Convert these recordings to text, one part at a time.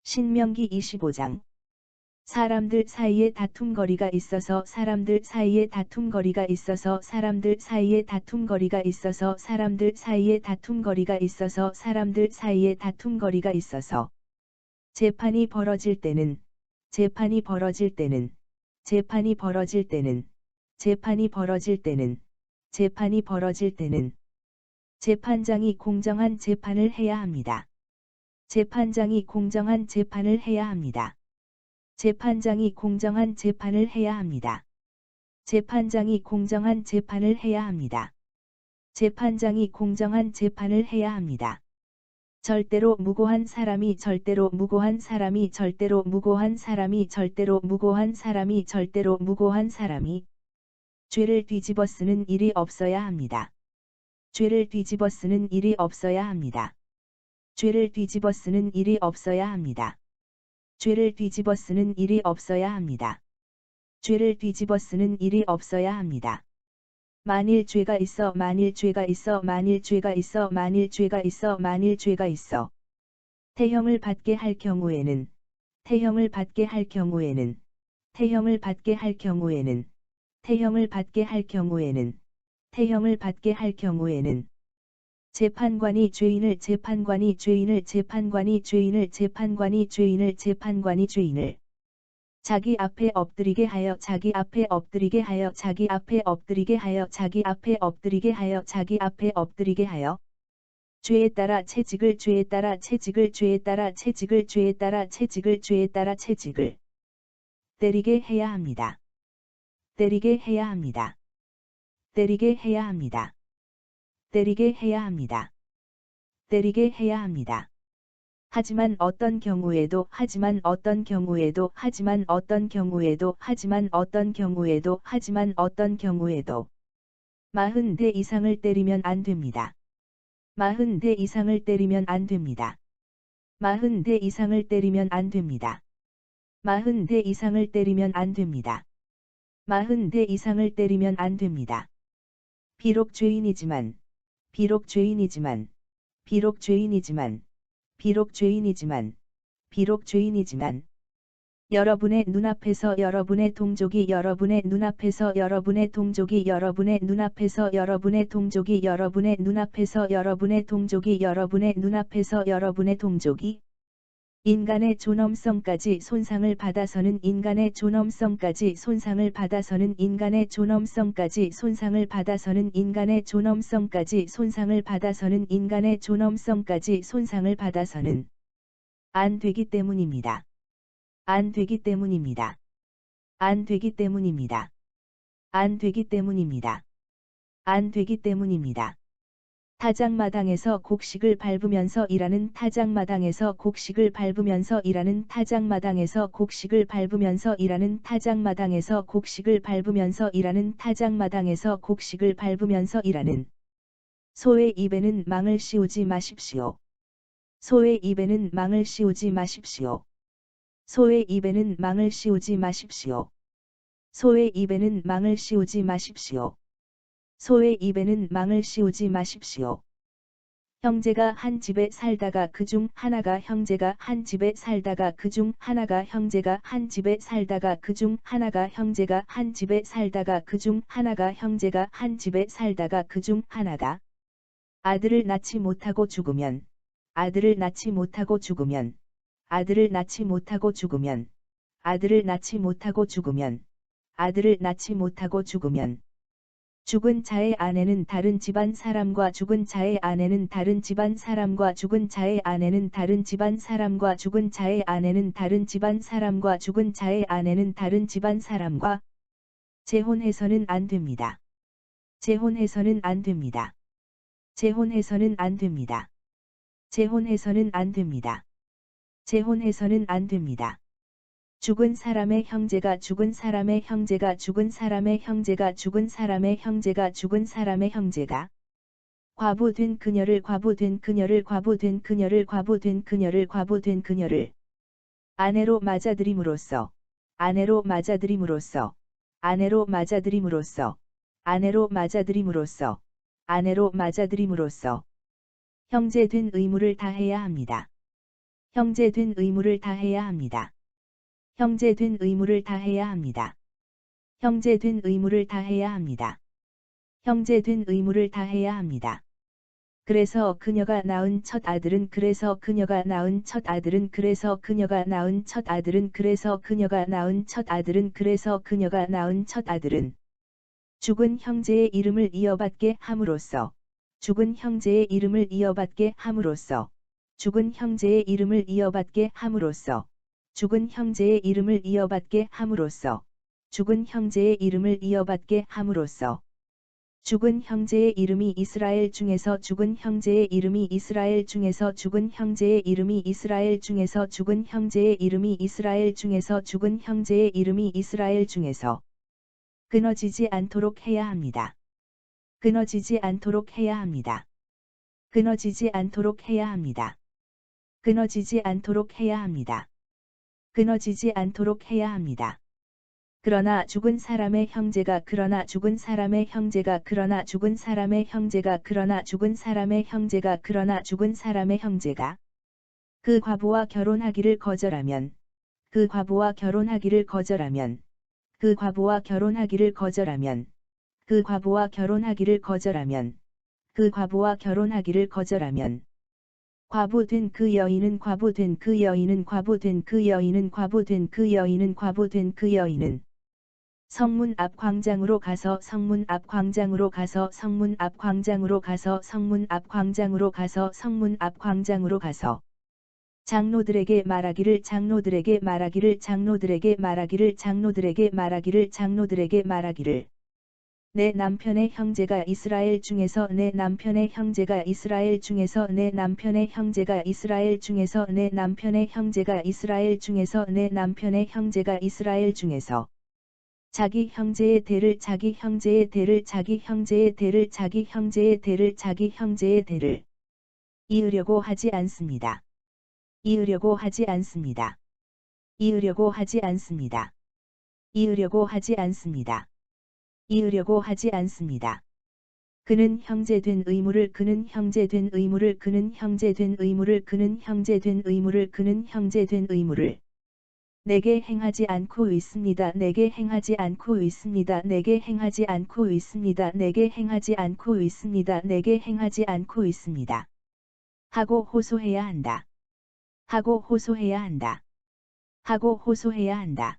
신명기 25장. 사람들 사이에 다툼거리가 있어서 사람들 사이에 다툼거리가 있어서 사람들 사이에 다툼거리가 있어서 사람들 사이에 다툼거리가 있어서 사람들 사이에 다툼거리가 있어서 재판이 벌어질 때는 재판이 벌어질 때는 재판이 벌어질 때는 재판이 벌어질 때는 재판이 벌어질 때는 재판장이 공정한 재판을 해야 합니다. 재판장이 공정한 재판을 해야 합니다. 재판장이 공정한 재판을 해야 합니다. 재판장이 공정한 재판을 해야 합니다. 재판장이 공정한 재판을 해야 합니다. 절대로 무고한 사람이 절대로 무고한 사람이 절대로 무고한 사람이 절대로 무고한 사람이 절대로 무고한 사람이 죄를 뒤집어 쓰는 일이 없어야 합니다. 죄를 뒤집어 쓰는 일이 없어야 합니다. 죄를 뒤집어 쓰는 일이 없어야 합니다. 죄를 뒤집어 쓰는 일이 없어야 합니다. 죄를 뒤집어 쓰는 일이 없어야 합니다. 만일 죄가 있어 만일 죄가 있어 만일 죄가 있어 만일 죄가 있어 만일 죄가 있어 태형을 받게 할 경우에는 태형을 받게 할 경우에는 태형을 받게 할 경우에는 태형을 받게 할 경우에는 태형을 받게 할 경우에는 재판관이 죄인을 재판관이 죄인을 재판관이 죄인을 재판관이 죄인을 재판관이 죄인을 자기 앞에 엎드리게 하여 자기 앞에 엎드리게 하여 자기 앞에 엎드리게 하여 자기 앞에 엎드리게 하여 자기 앞에 엎드리게 하여 죄에 따라 채직을 죄에 따라 채직을 죄에 따라 채직을 죄에 따라 채직을 죄에 따라 채직을 때리게 해야 합니다. 때리게 해야 합니다. 때리게 해야 합니다. 때리게 해야 합니다. 때리게 해야 합니다. 하지만 어떤 경우에도 하지만 어떤 경우에도 하지만 어떤 경우에도 하지만 어떤 경우에도 하지만 어떤 경우에도 40대 이상을 때리면 안 됩니다. 40대 이상을 때리면 안 됩니다. 40대 이상을 때리면 안 됩니다. 40대 이상을 때리면 안 됩니다. 40대 이상을 때리면 안 됩니다. 비록 죄인이지만 비록 죄인이지만 비록 죄인이지만 비록 죄인이지만 비록 죄인이지만 여러분의 눈앞에서 여러분의 동족이 여러분의 눈앞에서 여러분의 동족이 여러분의 눈앞에서 여러분의 동족이 여러분의 눈앞에서 여러분의 동족이 여러분의 눈앞에서 여러분의 동족이 인간의 존엄성까지 손상을 받아서는 인간의 존엄성까지 손상을 받아서는 인간의 존엄성까지 손상을 받아서는 인간의 존엄성까지 손상을 받아서는 인간의 존엄성까지 손상을 받아서는 안 되기 때문입니다. 안 되기 때문입니다. 안 되기 때문입니다. 안 되기 때문입니다. 안 되기 때문입니다. 타작마당에서 곡식을 밟으면서 일하는 타작마당에서 곡식을 밟으면서 일하는 타작마당에서 곡식을 밟으면서 일하는 타작마당에서 곡식을 밟으면서 일하는 타작마당에서 곡식을 밟으면서 일하는 소의 입에는 망을 씌우지 마십시오. 소의 입에는 망을 씌우지 마십시오. 소의 입에는 망을 씌우지 마십시오. 소의 입에는 망을 씌우지 마십시오. 소의 입에는 망을 씌우지 마십시오. 형제가 한 집에 살다가 그중 하나가 형제가 한 집에 살다가 그중 하나가 형제가 한 집에 살다가 그중 하나가 형제가 한 집에 살다가 그중 하나가 형제가 한 집에 살다가 그중 하나가 아들을 낳지 못하고 죽으면 아들을 낳지 못하고 죽으면 아들을 낳지 못하고 죽으면 아들을 낳지 못하고 죽으면 아들을 낳지 못하고 죽으면 죽은 자의 아내는 다른 집안 사람과 죽은 자의 아내는 다른 집안 사람과 죽은 자의 아내는 다른 집안 사람과 죽은 자의 아내는 다른 집안 사람과 죽은 자의 아내는 다른 집안 사람과 재혼해서는 안 됩니다. 재혼해서는 안 됩니다. 재혼해서는 안 됩니다. 재혼해서는 안 됩니다. 재혼해서는 안 됩니다. 죽은 사람의 형제가 죽은 사람의 형제가 죽은 사람의 형제가 죽은 사람의 형제가 죽은 사람의 형제가 과부된 그녀를 과부된 그녀를 과부된 그녀를 과부된 그녀를 과부된 그녀를 아내로 맞아들임으로써 아내로 맞아들임으로써 아내로 맞아들임으로써 아내로 맞아들임으로써 아내로 맞아들임으로써 형제된 의무를 다해야 합니다. 형제된 의무를 다해야 합니다. 형제된 의무를 다해야 합니다. 형제된 의무를 다해야 합니다. 형제된 의무를 다해야 합니다. 그래서 그녀가 낳은 첫 아들은 그래서 그녀가 낳은 첫 아들은 그래서 그녀가 낳은 첫 아들은 그래서 그녀가 낳은 첫 아들은 그래서 그녀가 낳은 첫 아들은 죽은 형제의 이름을 이어받게 함으로써 죽은 형제의 이름을 이어받게 함으로써 죽은 형제의 이름을 이어받게 함으로써 죽은 형제의 이름을 이어받게 함으로써 죽은 형제의 이름을 이어받게 함으로써 죽은 형제의 이름이 이스라엘 중에서 죽은 형제의 이름이 이스라엘 중에서 죽은 형제의 이름이 이스라엘 중에서 죽은 형제의 이름이 이스라엘 중에서 죽은 형제의 이름이 이스라엘 중에서 끊어지지 않도록 해야 합니다. 끊어지지 않도록 해야 합니다. 끊어지지 않도록 해야 합니다. 끊어지지 않도록 해야 합니다. 끊어지지 않도록 해야 합니다. 그러나 죽은 사람의 형제가 그러나 죽은 사람의 형제가 그러나 죽은 사람의 형제가 그러나 죽은 사람의 형제가 그러나 죽은 사람의 형제가 그 과부와 결혼하기를 거절하면 그 과부와 결혼하기를 거절하면 그 과부와 결혼하기를 거절하면 그 과부와 결혼하기를 거절하면 그 과부와 결혼하기를 거절하면 과부된 그 여인은 과부된 그 여인은 과부된 그 여인은 과부된 그 여인은 과부된 그 여인은 성문 앞 광장으로 가서 성문 앞 광장으로 가서 성문 앞 광장으로 가서 성문 앞 광장으로 가서 성문 앞 광장으로 가서 장로들에게 말하기를 장로들에게 말하기를 장로들에게 말하기를 장로들에게 말하기를 장로들에게 말하기를 내 남편의 형제가 이스라엘 중에서 내 남편의 형제가 이스라엘 중에서 내 남편의 형제가 이스라엘 중에서 내 남편의 형제가 이스라엘 중에서 내 남편의 형제가 이스라엘 중에서 자기 형제의 대를 자기 형제의 대를 자기 형제의 대를 자기 형제의 대를 자기 형제의 대를 이으려고 하지 않습니다. 이으려고 하지 않습니다. 이으려고 하지 않습니다. 이으려고 하지 않습니다. 이으려고 하지 않습니다. 그는 형제된 의무를 그는 형제된 의무를 그는 형제된 의무를 그는 형제된 의무를 그는 형제된 의무를 내게 행하지 않고 있습니다. 내게 행하지 않고 있습니다. 내게 행하지 않고 있습니다. 내게 행하지 않고 있습니다. 내게 행하지 않고 있습니다. 하고 호소해야 한다. 하고 호소해야 한다. 하고 호소해야 한다.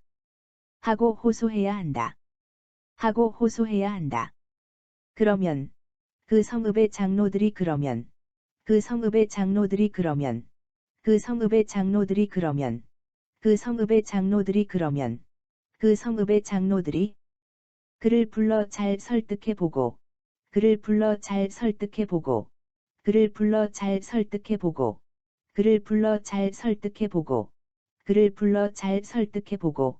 하고 호소해야 한다. 하고 호소해야 한다. 그러면 그 성읍의 장로들이 그러면 그 성읍의 장로들이 그러면 그 성읍의 장로들이 그러면 그 성읍의 장로들이 그러면 그 성읍의 장로들이 그를 불러 잘 설득해 보고 그를 불러 잘 설득해 보고 그를 불러 잘 설득해 보고 그를 불러 잘 설득해 보고 그를 불러 잘 설득해 보고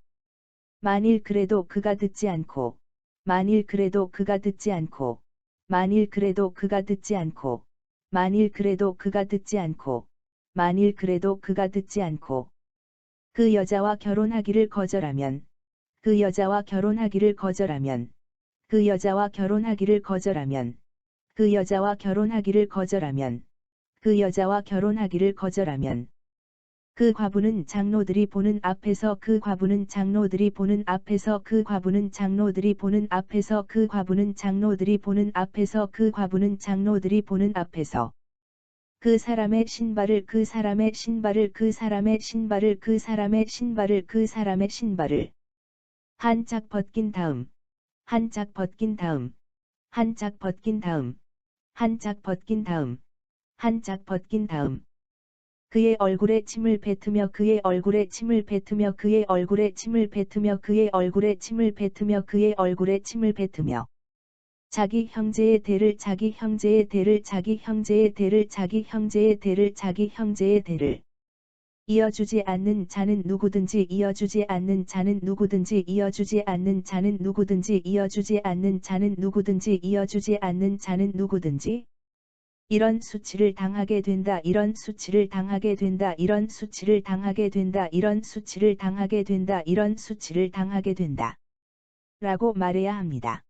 만일 그래도 그가 듣지 않고 만일 그래도 그가 듣지 않고 만일 그래도 그가 듣지 않고 만일 그래도 그가 듣지 않고 만일 그래도 그가 듣지 않고 그 여자와 결혼하기를 거절하면 그 여자와 결혼하기를 거절하면 그 여자와 결혼하기를 거절하면 그 여자와 결혼하기를 거절하면 그 여자와 결혼하기를 거절하면 그 과부는 장로들이 보는 앞에서 그 과부는 장로들이 보는 앞에서 그 과부는 장로들이 보는 앞에서 그 과부는 장로들이 보는 앞에서 그 과부는 장로들이 보는 앞에서 그 사람의 신발을 그 사람의 신발을 그 사람의 신발을 그 사람의 신발을 그 사람의 신발을 한 짝 벗긴 다음 한 짝 벗긴 다음 한 짝 벗긴 다음 한 짝 벗긴 다음 한 짝 벗긴 다음 그의 얼굴에 침을 뱉으며 그의 얼굴에 침을 뱉으며 그의 얼굴에 침을 뱉으며 그의 얼굴에 침을 뱉으며 그의 얼굴에 침을 뱉으며 자기 형제의 대를 자기 형제의 대를 자기 형제의 대를 자기 형제의 대를 자기 형제의 대를 이어주지 않는 자는 누구든지 이어주지 않는 자는 누구든지 이어주지 않는 자는 누구든지 이어주지 않는 자는 누구든지 이어주지 않는 자는 누구든지 이런 수치를 당하게 된다. 이런 수치를 당하게 된다. 이런 수치를 당하게 된다. 이런 수치를 당하게 된다. 이런 수치를 당하게 된다. 라고 말해야 합니다.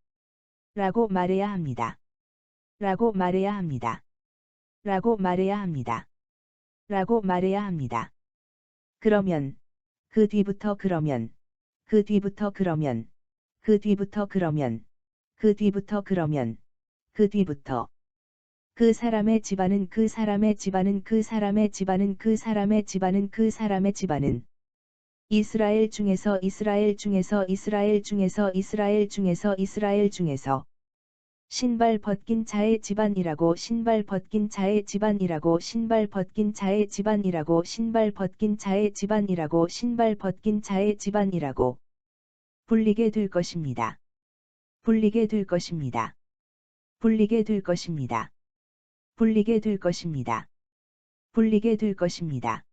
라고 말해야 합니다. 라고 말해야 합니다. 라고 말해야 합니다. 라고 말해야 합니다. 그러면, 그 뒤부터 그러면, 그 뒤부터 그러면, 그 뒤부터 그러면, 그 뒤부터 그러면, 그 뒤부터. 그 사람의 집안은 그 사람의 집안은 그 사람의 집안은 그 사람의 집안은 그 사람의 집안은 이스라엘 중에서 이스라엘 중에서 이스라엘 중에서 이스라엘 중에서 이스라엘 중에서 신발 벗긴 자의 집안이라고 신발 벗긴 자의 집안이라고 신발 벗긴 자의 집안이라고 신발 벗긴 자의 집안이라고 신발 벗긴 자의 집안이라고 불리게 될 것입니다. 불리게 될 것입니다. 불리게 될 것입니다. 불리게 될 것입니다. 불리게 될 것입니다.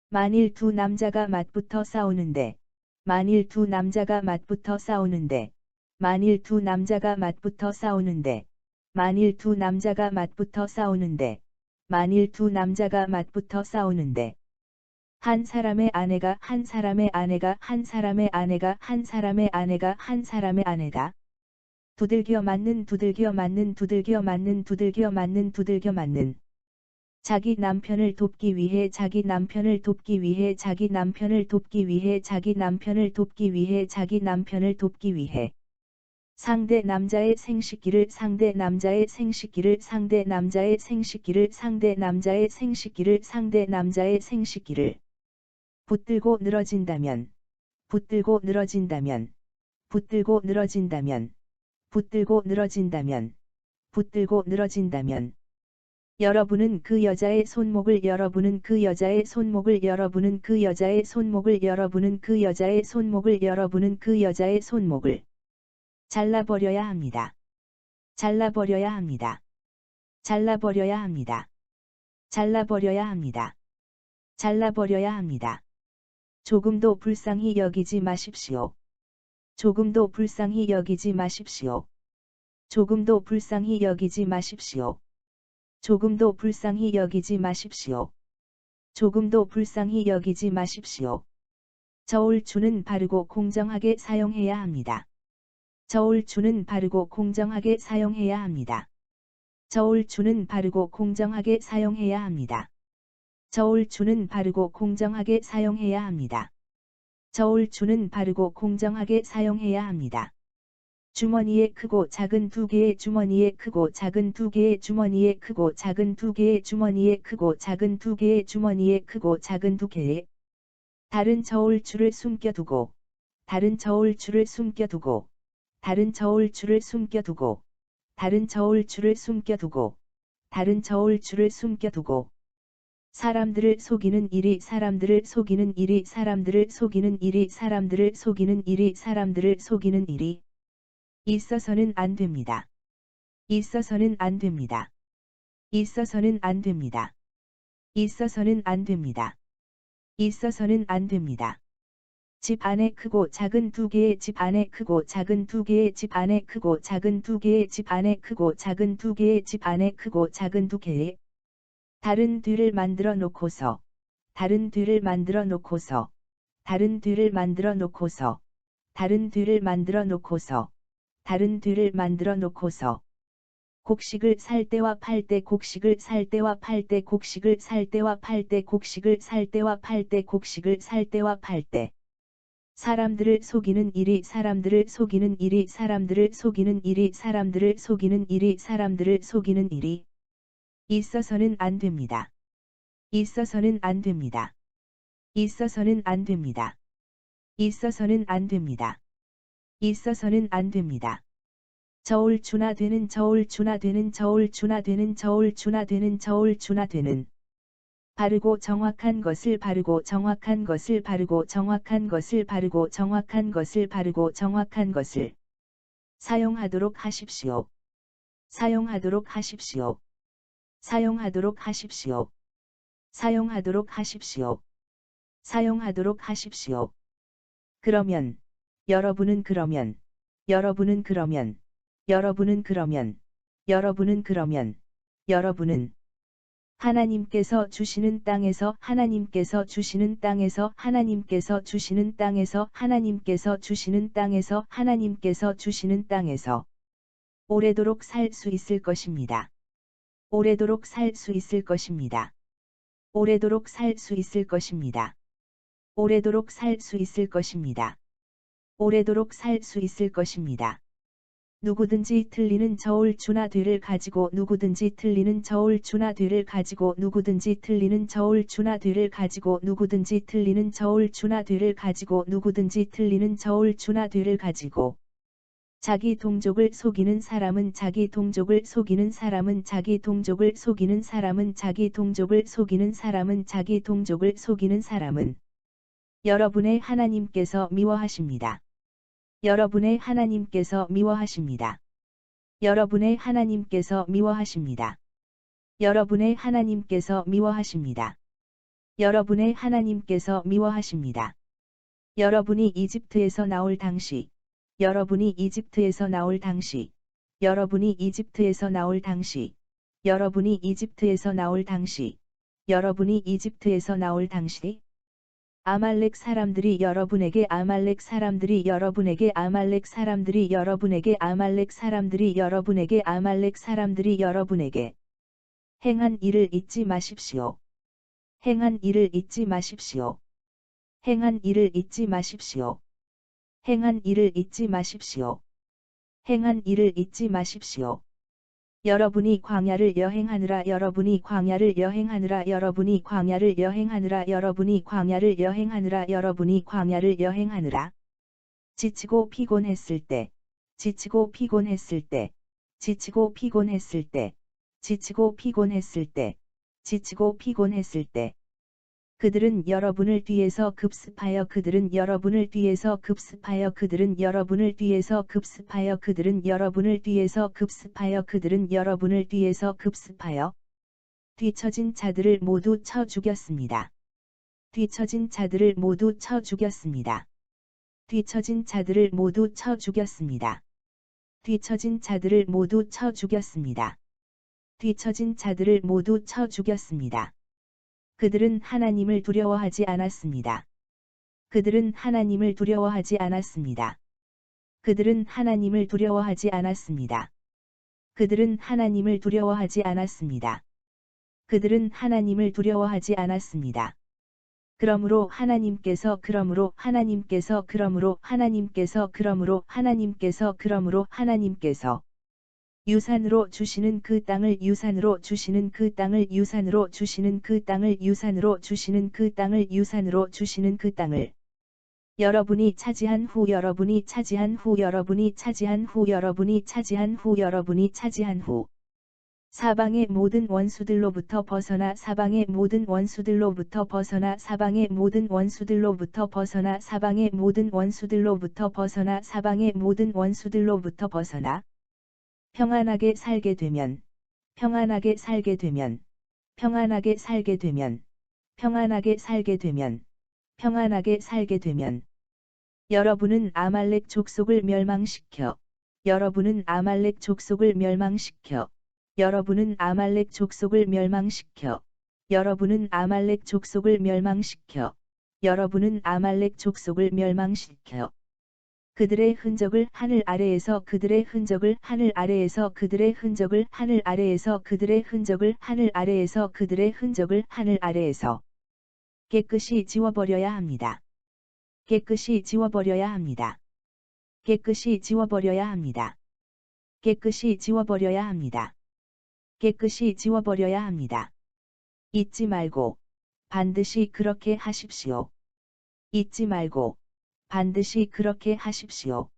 만일 두 남자가 맞붙어 싸우는데, 만일 두 남자가 맞붙어 싸우는데, 만일 두 남자가 맞붙어 싸우는데, 만일 두 남자가 맞붙어 싸우는데, 만일 두 남자가 맞붙어 싸우는데, 한 사람의 아내가 한 사람의 아내가 한 사람의 아내가 한 사람의 아내가 한 사람의 아내다. 두들겨 맞는 두들겨 맞는 두들겨 맞는 두들겨 맞는 두들겨 맞는 자기 남편을 돕기 위해 자기 남편을 돕기 위해 자기 남편을 돕기 위해 자기 남편을 돕기 위해 자기 남편을 돕기 위해 상대 남자의 생식기를 상대 남자의 생식기를 상대 남자의 생식기를 상대 남자의 생식기를 상대 남자의 생식기를 붙들고 늘어진다면 붙들고 늘어진다면 붙들고 늘어진다면 붙들고 늘어진다면 붙들고 늘어진다면 여러분은 그 여자의 손목을 여러분은 그 여자의 손목을 여러분은 그 여자의 손목을 여러분은 그 여자의 손목을 여러분은 그 여자의 손목을 잘라버려야 합니다. 잘라버려야 합니다. 잘라버려야 합니다. 잘라버려야 합니다. 잘라버려야 합니다. 조금도 불쌍히 여기지 마십시오. 조금도 불쌍히 여기지 마십시오. 조금도 불쌍히 여기지 마십시오. 조금도 불쌍히 여기지 마십시오. 조금도 불쌍히 여기지 마십시오. 저울추는 바르고 공정하게 사용해야 합니다. 저울추는 바르고 공정하게 사용해야 합니다. 저울추는 바르고 공정하게 사용해야 합니다. 저울추는 바르고 공정하게 사용해야 합니다. 저울추는 바르고 공정하게 사용해야 합니다. 주머니에 크고 작은 두 개의 주머니에 크고 작은 두 개의 주머니에 크고 작은 두 개의 주머니에 크고 작은 두 개의 주머니에 크고 작은 두 개의 다른 저울추를 숨겨두고 다른 저울추를 숨겨두고 다른 저울추를 숨겨두고 다른 저울추를 숨겨두고 다른 저울추를 숨겨두고 사람들을 속이는 일이 사람들을 속이는 일이 사람들을 속이는 일이 사람들을 속이는 일이 사람들을 속이는 일이 있어서는 안 됩니다. 있어서는 안 됩니다. 있어서는 안 됩니다. 있어서는 안 됩니다. 있어서는 안 됩니다. 집 안에 크고 작은 두 개의 집 안에 크고 작은 두 개의 집 안에 크고 작은 두 개의 집 안에 크고 작은 두 개의 집 안에 크고 작은 두 개의 다른 뒤를 만들어 놓고서 다른 뒤를 만들어 놓고서 다른 뒤를 만들어 놓고서 다른 뒤를 만들어 놓고서 다른 뒤를 만들어 놓고서 곡식을 살 때와 팔 때 곡식을 살 때와 팔 때 곡식을 살 때와 팔 때 곡식을 살 때와 팔 때 곡식을 살 때와 팔 때 사람들을 속이는 일이 사람들을 속이는 일이 사람들을 속이는 일이 사람들을 속이는 일이 사람들을 속이는 일이 있어서는 안 됩니다. 있어서는 안 됩니다. 있어서는 안 됩니다. 있어서는 안 됩니다. 있어서는 안 됩니다. 저울추나 되는 저울추나 되는 저울추나 되는 저울추나 되는 저울추나 되는 바르고 정확한 것을 바르고 정확한 것을 바르고 정확한 것을 바르고 정확한 것을 바르고 정확한 것을 사용하도록 하십시오. 사용하도록 하십시오. 사용하도록 하십시오. 사용하도록 하십시오. 사용하도록 하십시오. 그러면 여러분은 그러면 여러분은 그러면 여러분은 그러면 여러분은 그러면 여러분은 하나님께서 주시는 땅에서 하나님께서 주시는 땅에서 하나님께서 주시는 땅에서 하나님께서 주시는 땅에서 하나님께서 주시는 땅에서 오래도록 살 수 있을 것입니다. 오래도록 살 수 있을 것입니다. 오래도록 살 수 있을 것입니다. 오래도록 살 수 있을 것입니다. 오래도록 살 수 있을 것입니다. 누구든지 틀리는 저울추나 뒤를 가지고 누구든지 틀리는 저울추나 뒤를 가지고 누구든지 틀리는 저울추나 뒤를 가지고 누구든지 틀리는 저울추나 뒤를 가지고 누구든지 틀리는 저울추나 뒤를 가지고 자기 동족을 속이는 사람은 자기 동족을 속이는 사람은 자기 동족을 속이는 사람은 자기 동족을 속이는 사람은 자기 동족을 속이는 사람은 여러분의 하나님께서 미워하십니다. 여러분의 하나님께서 미워하십니다. 여러분의 하나님께서 미워하십니다. 여러분의 하나님께서 미워하십니다. 여러분의 하나님께서 미워하십니다. 여러분이 이집트에서 나올 당시 여러분이 이집트에서 나올 당시 여러분이 이집트에서 나올 당시 여러분이 이집트에서 나올 당시 여러분이 이집트에서 나올 당시 아말렉 사람들이 여러분에게 아말렉 사람들이 여러분에게 아말렉 사람들이 여러분에게 아말렉 사람들이 여러분에게 아말렉 사람들이 여러분에게 행한 일을 잊지 마십시오. 행한 일을 잊지 마십시오. 행한 일을 잊지 마십시오. 행한 일을 잊지 마십시오. 행한 일을 잊지 마십시오. 여러분이 광야를 여행하느라 여러분이 광야를 여행하느라 여러분이 광야를 여행하느라 여러분이 광야를 여행하느라 여러분이 광야를 여행하느라 지치고 피곤했을 때 지치고 피곤했을 때 지치고 피곤했을 때 지치고 피곤했을 때 지치고 피곤했을 때 그들은 여러분을 뒤에서 급습하여 그들은 여러분을 뒤에서 급습하여 그들은 여러분을 뒤에서 급습하여 그들은 여러분을 뒤에서 급습하여 그들은 여러분을 뒤에서 급습하여 뒤처진 자들을 모두 쳐 죽였습니다. 뒤처진 자들을 모두 쳐 죽였습니다. 뒤처진 자들을 모두 쳐 죽였습니다. 뒤처진 자들을 모두 쳐 죽였습니다. 뒤처진 자들을 모두 쳐 죽였습니다. 그들은 하나님을 두려워하지 않았습니다. 그들은 하나님을 두려워하지 않았습니다. 그들은 하나님을 두려워하지 않았습니다. 그들은 하나님을 두려워하지 않았습니다. 그들은 하나님을 두려워하지 않았습니다. 그러므로 하나님께서 유산으로 주시는 그 땅을 유산으로 주시는 그 땅을 유산으로 주시는 그 땅을 유산으로 주시는 그 땅을 유산으로 주시는 그 땅을 여러분이 차지한 후 여러분이 차지한 후 여러분이 차지한 후 여러분이 차지한 후 여러분이 차지한 후 사방의 모든 원수들로부터 벗어나 사방의 모든 원수들로부터 벗어나 사방의 모든 원수들로부터 벗어나 사방의 모든 원수들로부터 벗어나 사방의 모든 원수들로부터 벗어나 평안하게 살게 되면 평안하게 살게 되면 평안하게 살게 되면 평안하게 살게 되면 평안하게 살게 되면 여러분은 아말렉 족속을 멸망시켜 여러분은 아말렉 족속을 멸망시켜 여러분은 아말렉 족속을 멸망시켜 여러분은 아말렉 족속을 멸망시켜 여러분은 아말렉 족속을 멸망시켜 그들의 흔적을 하늘 아래에서 그들의 흔적을 하늘 아래에서 그들의 흔적을 하늘 아래에서 그들의 흔적을 하늘 아래에서 그들의 흔적을 하늘 아래에서 깨끗이 지워버려야 합니다. 깨끗이 지워버려야 합니다. 깨끗이 지워버려야 합니다. 깨끗이 지워버려야 합니다. 깨끗이 지워버려야 합니다. 잊지 말고 반드시 그렇게 하십시오. 잊지 말고 반드시 그렇게 하십시오.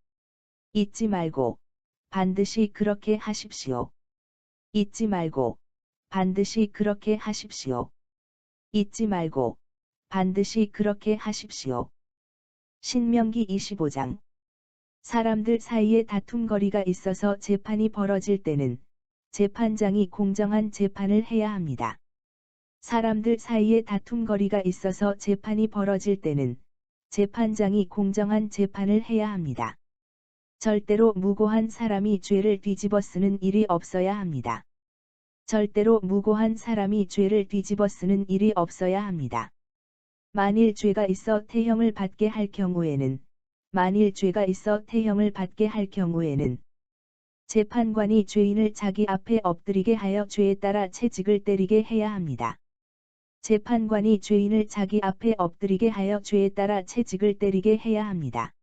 잊지 말고 반드시 그렇게 하십시오. 잊지 말고 반드시 그렇게 하십시오. 잊지 말고 반드시 그렇게 하십시오. 신명기 25장 사람들 사이에 다툼거리가 있어서 재판이 벌어질 때는 재판장이 공정한 재판을 해야 합니다. 사람들 사이에 다툼거리가 있어서 재판이 벌어질 때는 재판장이 공정한 재판을 해야 합니다. 절대로 무고한 사람이 죄를 뒤집어 쓰는 일이 없어야 합니다. 절대로 무고한 사람이 죄를 뒤집어 쓰는 일이 없어야 합니다. 만일 죄가 있어 태형을 받게 할 경우에는 만일 죄가 있어 태형을 받게 할 경우에는 재판관이 죄인을 자기 앞에 엎드리게 하여 죄에 따라 채찍을 때리게 해야 합니다. 재판관이 죄인을 자기 앞에 엎드리게 하여 죄에 따라 채찍을 때리게 해야 합니다.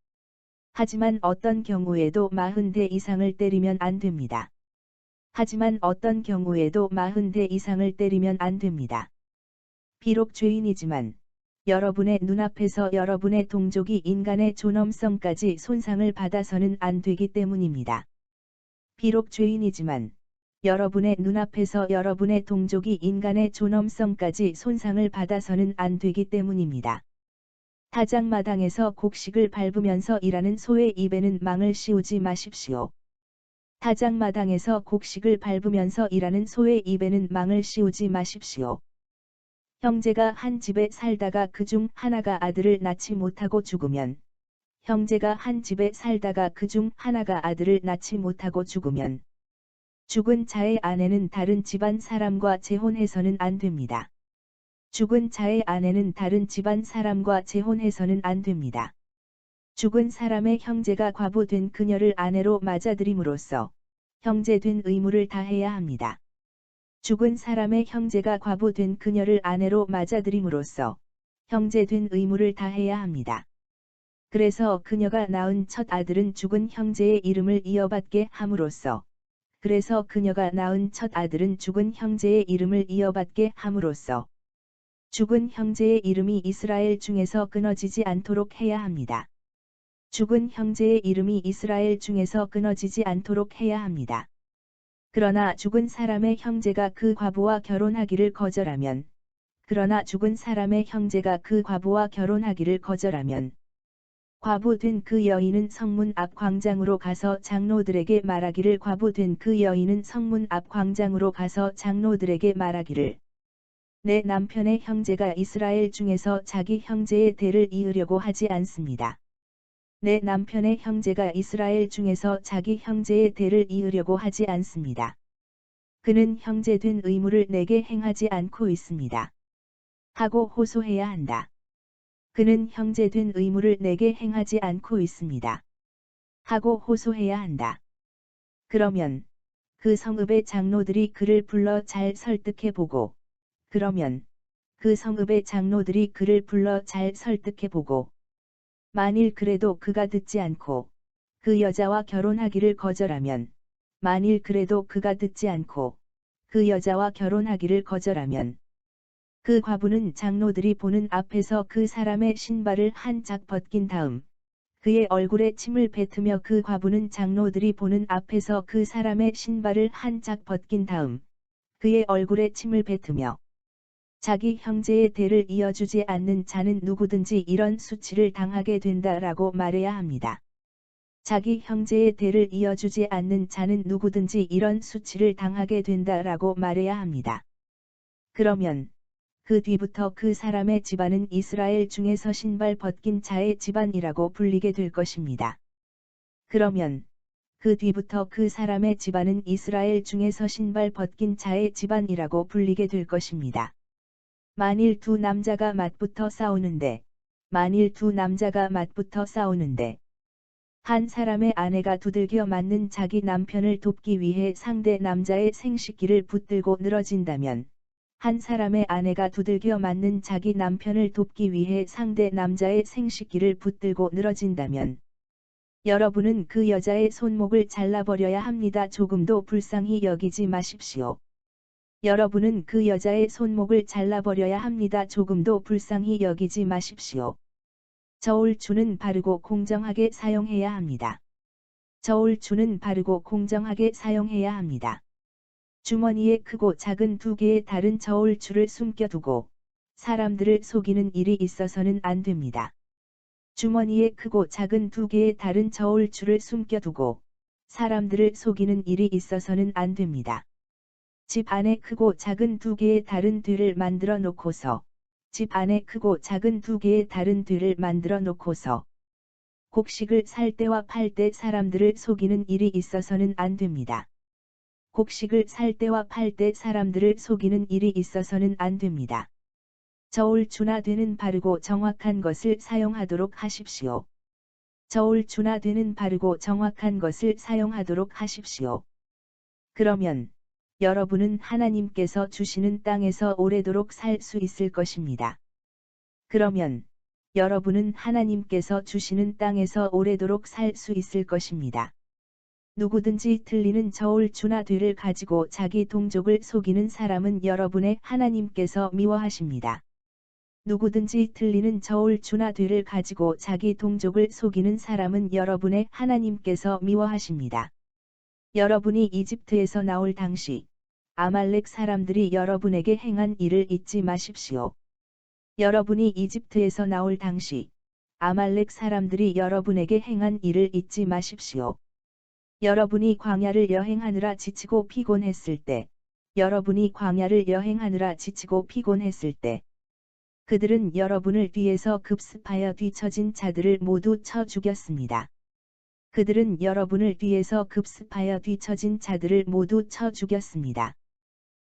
하지만 어떤 경우에도 40대 이상을 때리면 안 됩니다. 하지만 어떤 경우에도 40대 이상을 때리면 안 됩니다. 비록 죄인이지만 여러분의 눈앞에서 여러분의 동족이 인간의 존엄성까지 손상을 받아서는 안 되기 때문입니다. 비록 죄인이지만 여러분의 눈앞에서 여러분의 동족이 인간의 존엄성까지 손상을 받아서는 안 되기 때문입니다. 타작마당에서 곡식을 밟으면서 일하는 소의 입에는 망을 씌우지 마십시오. 타작마당에서 곡식을 밟으면서 일하는 소의 입에는 망을 씌우지 마십시오. 형제가 한 집에 살다가 그중 하나가 아들을 낳지 못하고 죽으면, 형제가 한 집에 살다가 그중 하나가 아들을 낳지 못하고 죽으면, 죽은 자의 아내는 다른 집안 사람과 재혼해서는 안 됩니다. 죽은 자의 아내는 다른 집안 사람과 재혼해서는 안 됩니다. 죽은 사람의 형제가 과부된 그녀를 아내로 맞아들임으로써 형제된 의무를 다해야 합니다. 죽은 사람의 형제가 과부된 그녀를 아내로 맞아들임으로써 형제된 의무를 다해야 합니다. 그래서 그녀가 낳은 첫 아들은 죽은 형제의 이름을 이어받게 함으로써 그래서 그녀가 낳은 첫 아들은 죽은 형제의 이름을 이어받게 함으로써 죽은 형제의 이름이 이스라엘 중에서 끊어지지 않도록 해야 합니다. 죽은 형제의 이름이 이스라엘 중에서 끊어지지 않도록 해야 합니다. 그러나 죽은 사람의 형제가 그 과부와 결혼하기를 거절하면, 그러나 죽은 사람의 형제가 그 과부와 결혼하기를 거절하면, 과부된 그 여인은 성문 앞 광장으로 가서 장로들에게 말하기를 과부된 그 여인은 성문 앞 광장으로 가서 장로들에게 말하기를 내 남편의 형제가 이스라엘 중에서 자기 형제의 대를 이으려고 하지 않습니다. 내 남편의 형제가 이스라엘 중에서 자기 형제의 대를 이으려고 하지 않습니다. 그는 형제된 의무를 내게 행하지 않고 있습니다. 하고 호소해야 한다. 그는 형제된 의무를 내게 행하지 않고 있습니다. 하고 호소해야 한다. 그러면 그 성읍의 장로들이 그를 불러 잘 설득해보고 그러면 그 성읍의 장로들이 그를 불러 잘 설득해보고 만일 그래도 그가 듣지 않고 그 여자와 결혼하기를 거절하면 만일 그래도 그가 듣지 않고 그 여자와 결혼하기를 거절하면 그 과부는 장로들이 보는 앞에서 그 사람의 신발을 한 짝 벗긴 다음 그의 얼굴에 침을 뱉으며 그 과부는 장로들이 보는 앞에서 그 사람의 신발을 한 짝 벗긴 다음 그의 얼굴에 침을 뱉으며 자기 형제의 대를 이어주지 않는 자는 누구든지 이런 수치를 당하게 된다라고 말해야 합니다. 자기 형제의 대를 이어주지 않는 자는 누구든지 이런 수치를 당하게 된다라고 말해야 합니다. 그러면 그 뒤부터 그 사람의 집안은 이스라엘 중에서 신발 벗긴 자의 집안이라고 불리게 될 것입니다. 그러면 그 뒤부터 그 사람의 집안은 이스라엘 중에서 신발 벗긴 자의 집안이라고 불리게 될 것입니다. 만일 두 남자가 맞붙어 싸우는데 한 사람의 아내가 두들겨 맞는 자기 남편을 돕기 위해 상대 남자의 생식기를 붙들고 늘어진다면 한 사람의 아내가 두들겨 맞는 자기 남편을 돕기 위해 상대 남자의 생식기를 붙들고 늘어진다면 여러분은 그 여자의 손목을 잘라버려야 합니다. 조금도 불쌍히 여기지 마십시오. 여러분은 그 여자의 손목을 잘라버려야 합니다. 조금도 불쌍히 여기지 마십시오. 저울추는 바르고 공정하게 사용해야 합니다. 저울추는 바르고 공정하게 사용해야 합니다. 주머니에 크고 작은 두 개의 다른 저울추를 숨겨두고 사람들을 속이는 일이 있어서는 안 됩니다. 주머니에 크고 작은 두 개의 다른 저울추를 숨겨두고 사람들을 속이는 일이 있어서는 안 됩니다. 집 안에 크고 작은 두 개의 다른 뒤를 만들어 놓고서 집 안에 크고 작은 두 개의 다른 뒤를 만들어 놓고서 곡식을 살 때와 팔 때 사람들을 속이는 일이 있어서는 안 됩니다. 곡식을 살 때와 팔 때 사람들을 속이는 일이 있어서는 안 됩니다. 저울추나 되는 바르고 정확한 것을 사용하도록 하십시오. 저울추나 되는 바르고 정확한 것을 사용하도록 하십시오. 그러면 여러분은 하나님께서 주시는 땅에서 오래도록 살 수 있을 것입니다. 그러면 여러분은 하나님께서 주시는 땅에서 오래도록 살 수 있을 것입니다. 누구든지 틀리는 저울추나 뒤를 가지고 자기 동족을 속이는 사람은 여러분의 하나님께서 미워하십니다. 누구든지 틀리는 저울추나 뒤를 가지고 자기 동족을 속이는 사람은 여러분의 하나님께서 미워하십니다. 여러분이 이집트에서 나올 당시 아말렉 사람들이 여러분에게 행한 일을 잊지 마십시오. 여러분이 이집트에서 나올 당시 아말렉 사람들이 여러분에게 행한 일을 잊지 마십시오. 여러분이 광야를 여행하느라 지치고 피곤했을 때, 여러분이 광야를 여행하느라 지치고 피곤했을 때, 그들은 여러분을 뒤에서 급습하여 뒤처진 자들을 모두 쳐 죽였습니다. 그들은 여러분을 뒤에서 급습하여 뒤처진 자들을 모두 쳐 죽였습니다.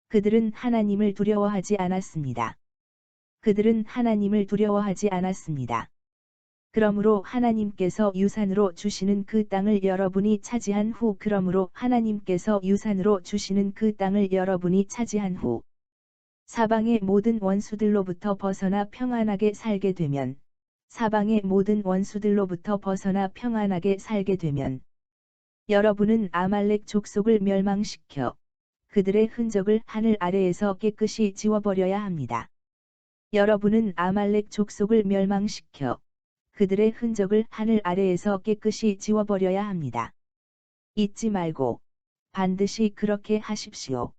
그들은 하나님을 두려워하지 않았습니다. 그들은 하나님을 두려워하지 않았습니다. 그러므로 하나님께서 유산으로 주시는 그 땅을 여러분이 차지한 후 그러므로 하나님께서 유산으로 주시는 그 땅을 여러분이 차지한 후 사방의 모든 원수들로부터 벗어나 평안하게 살게 되면 사방의 모든 원수들로부터 벗어나 평안하게 살게 되면 여러분은 아말렉 족속을 멸망시켜 그들의 흔적을 하늘 아래에서 깨끗이 지워버려야 합니다. 여러분은 아말렉 족속을 멸망시켜 그들의 흔적을 하늘 아래에서 깨끗이 지워버려야 합니다. 잊지 말고 반드시 그렇게 하십시오.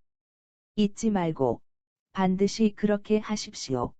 잊지 말고 반드시 그렇게 하십시오.